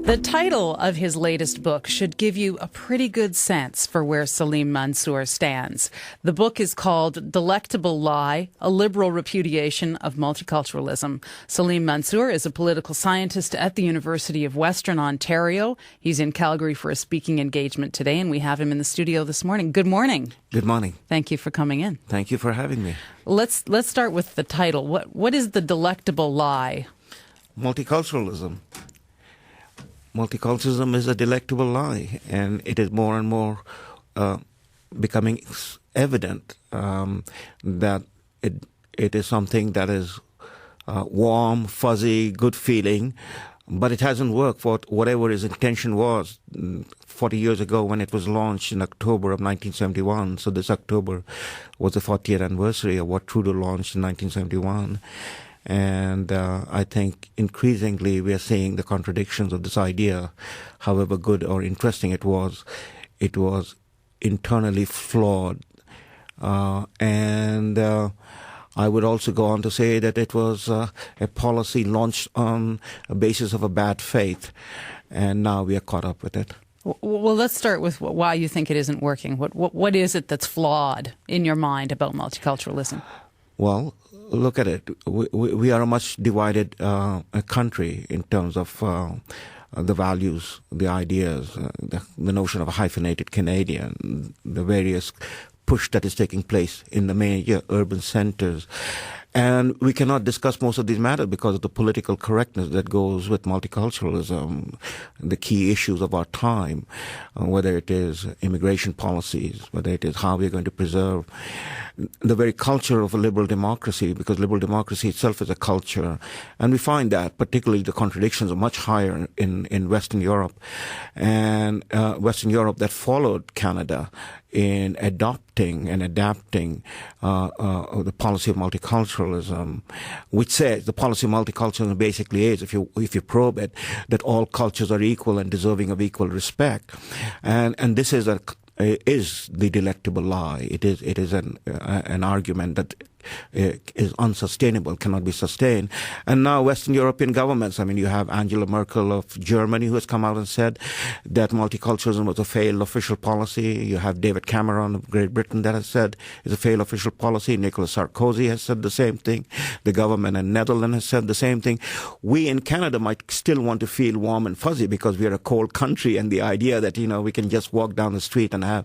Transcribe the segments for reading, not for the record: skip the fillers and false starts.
The title of his latest book should give you a pretty good sense for where Salim Mansur stands. The book is called Delectable Lie, A Liberal Repudiation of Multiculturalism. Salim Mansur is a political scientist at the University of Western Ontario. He's in Calgary for a speaking engagement today, and we have him in the studio this morning. Good morning. Good morning. Thank you for coming in. Thank you for having me. Let's start with the title. What is the delectable lie? Multiculturalism. Multiculturalism is a delectable lie, and it is more and more becoming evident that it is something that is warm, fuzzy, good feeling, but it hasn't worked for whatever its intention was 40 years ago when it was launched in October of 1971. So this October was the 40th anniversary of what Trudeau launched in 1971. And I think increasingly we are seeing the contradictions of this idea, however good or interesting it was internally flawed. And I would also go on to say that it was a policy launched on a basis of a bad faith, and now we are caught up with it. Well, let's start with why you think it isn't working. What is it that's flawed in your mind about multiculturalism? Well, look at it. We are a much divided country in terms of the values, the ideas, the notion of a hyphenated Canadian, the various push that is taking place in the major urban centers. And we cannot discuss most of these matters because of the political correctness that goes with multiculturalism, the key issues of our time, whether it is immigration policies, whether it is how we're going to preserve the very culture of a liberal democracy, because liberal democracy itself is a culture. And we find that particularly the contradictions are much higher in Western Europe, and Western Europe that followed Canada in adopting and adapting the policy of multiculturalism, which says the policy of multiculturalism basically is, if you probe it, that all cultures are equal and deserving of equal respect, and this is the delectable lie. It is an argument that is unsustainable, cannot be sustained. And now Western European governments, I mean, you have Angela Merkel of Germany who has come out and said that multiculturalism was a failed official policy. You have David Cameron of Great Britain that has said it's a failed official policy. Nicolas Sarkozy has said the same thing. The government in Netherlands has said the same thing. We in Canada might still want to feel warm and fuzzy because we are a cold country, and the idea that, we can just walk down the street and have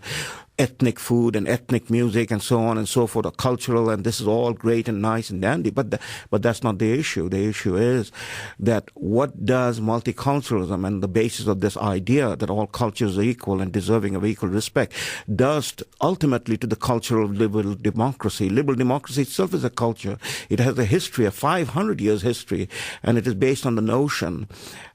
ethnic food and ethnic music and so on and so forth, or cultural, and this is all great and nice and dandy. But that's not the issue. The issue is that what does multiculturalism and the basis of this idea that all cultures are equal and deserving of equal respect does ultimately to the culture of liberal democracy. Liberal democracy itself is a culture. It has a history, a 500 years history, and it is based on the notion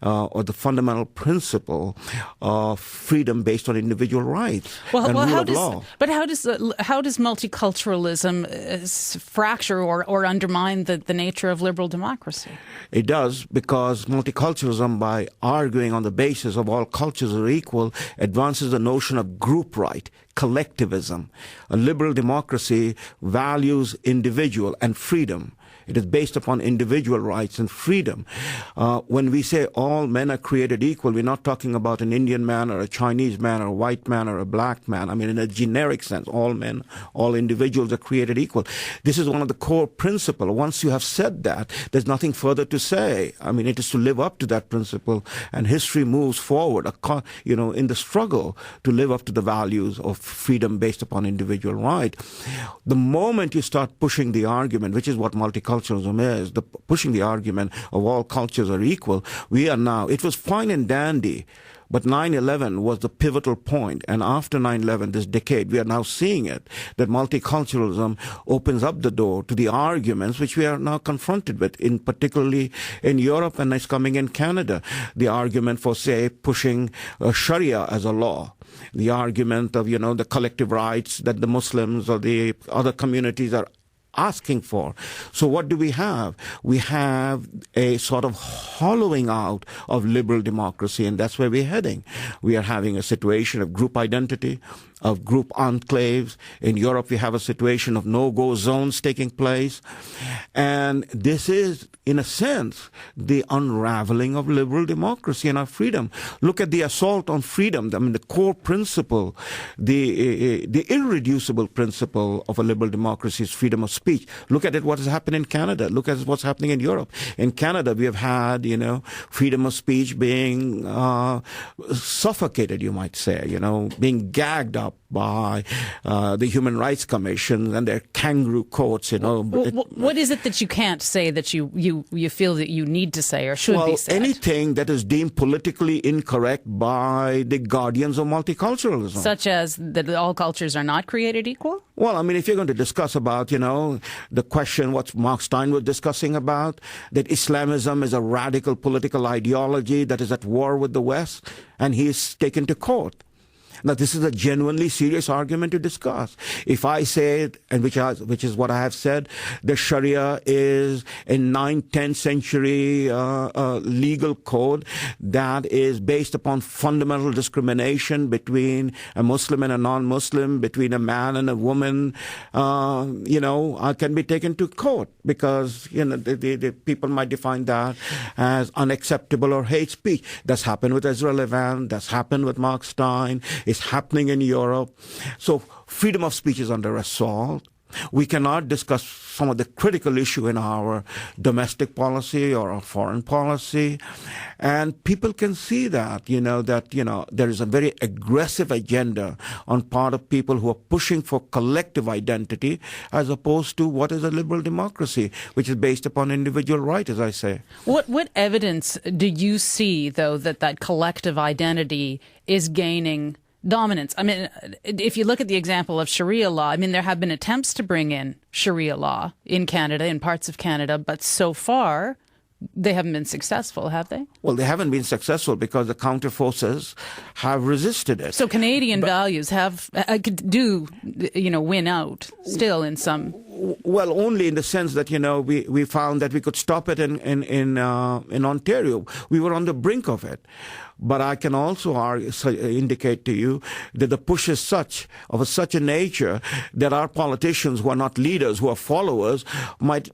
or the fundamental principle of freedom based on individual rights and rule of law. But how does multiculturalism fracture or undermine the nature of liberal democracy? It does, because multiculturalism, by arguing on the basis of all cultures are equal, advances the notion of group right, collectivism. A liberal democracy values individual and freedom. It is based upon individual rights and freedom. When we say all men are created equal, we're not talking about an Indian man or a Chinese man or a white man or a black man. I mean, in a generic sense, all men, all individuals are created equal. This is one of the core principles. Once you have said that, there's nothing further to say. I mean, it is to live up to that principle, and history moves forward, in the struggle to live up to the values of freedom based upon individual right. The moment you start pushing the argument, which is what multiculturalism is, pushing the argument of all cultures are equal, it was fine and dandy, but 9/11 was the pivotal point, and after 9/11, this decade, we are now seeing it, that multiculturalism opens up the door to the arguments which we are now confronted with, particularly in Europe, and it's coming in Canada. The argument for, say, pushing Sharia as a law. The argument of, the collective rights that the Muslims or the other communities are asking for. So what do we have? We have a sort of hollowing out of liberal democracy, and that's where we're heading. We are having a situation of group identity, of group enclaves. In Europe, we have a situation of no-go zones taking place. And this is, in a sense, the unraveling of liberal democracy and our freedom. Look at the assault on freedom. I mean, the core principle, the irreducible principle of a liberal democracy is freedom of speech. Look at what has happened in Canada. Look at what's happening in Europe. In Canada, we have had, freedom of speech being suffocated, you might say, being gagged up by the Human Rights Commission and their kangaroo courts, What is it that you can't say that you feel that you need to say or should be said? Anything that is deemed politically incorrect by the guardians of multiculturalism. Such as that all cultures are not created equal? Well, I mean, if you're going to discuss about, the question what Mark Stein was discussing about, that Islamism is a radical political ideology that is at war with the West, and he is taken to court. Now, this is a genuinely serious argument to discuss. If I say, and which is what I have said, the Sharia is a 9th, 10th century legal code that is based upon fundamental discrimination between a Muslim and a non-Muslim, between a man and a woman, I can be taken to court because, the people might define that as unacceptable or hate speech. That's happened with Ezra Levin. That's happened with Mark Stein. It's happening in Europe. So freedom of speech is under assault. We cannot discuss some of the critical issue in our domestic policy or our foreign policy. And people can see that, there is a very aggressive agenda on part of people who are pushing for collective identity as opposed to what is a liberal democracy, which is based upon individual right, as I say. What evidence do you see, though, that collective identity is gaining dominance? I mean, if you look at the example of Sharia law, I mean, there have been attempts to bring in Sharia law in Canada, in parts of Canada, but so far they haven't been successful, have they? Well, they haven't been successful because the counter forces have resisted it. So Canadian values do win out still in some. Well, only in the sense that we found that we could stop it in Ontario. We were on the brink of it. But I can also indicate to you that the push is such a nature that our politicians who are not leaders, who are followers, might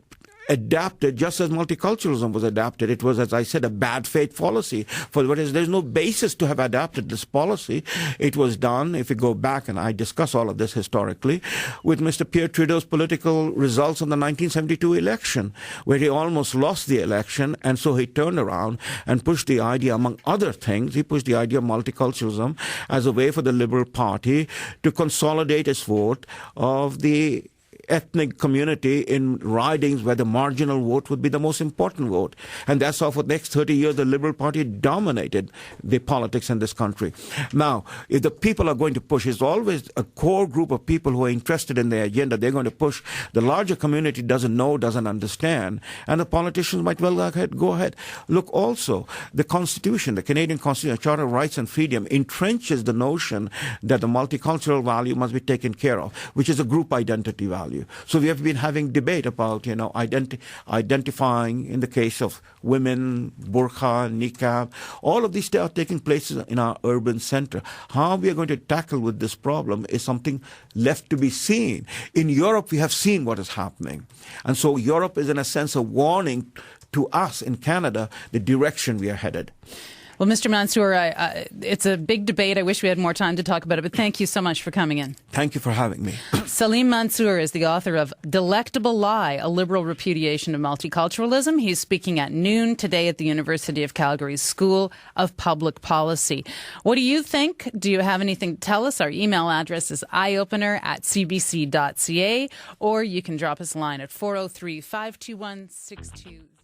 adapted just as multiculturalism was adapted. It was, as I said, a bad faith policy. There's no basis to have adapted this policy. It was done, if you go back, and I discuss all of this historically, with Mr. Pierre Trudeau's political results in the 1972 election, where he almost lost the election, and so he turned around and pushed the idea, among other things, he pushed the idea of multiculturalism as a way for the Liberal Party to consolidate its vote of the ethnic community in ridings where the marginal vote would be the most important vote. And that's how for the next 30 years the Liberal Party dominated the politics in this country. Now, if the people are going to push, it's always a core group of people who are interested in their agenda. They're going to push. The larger community doesn't know, doesn't understand, and the politicians might well go ahead. Look, also, the Constitution, the Canadian Constitution, Charter of Rights and Freedom, entrenches the notion that the multicultural value must be taken care of, which is a group identity value. So we have been having debate about, identifying, in the case of women, burqa, niqab. All of these are taking place in our urban center. How we are going to tackle with this problem is something left to be seen. In Europe, we have seen what is happening. And so Europe is, in a sense, a warning to us in Canada, the direction we are headed. Well, Mr. Mansour, it's a big debate. I wish we had more time to talk about it, but thank you so much for coming in. Thank you for having me. Salim Mansur is the author of Delectable Lie, A Liberal Repudiation of Multiculturalism. He's speaking at noon today at the University of Calgary's School of Public Policy. What do you think? Do you have anything to tell us? Our email address is eyeopener@cbc.ca, or you can drop us a line at 403-521-6200.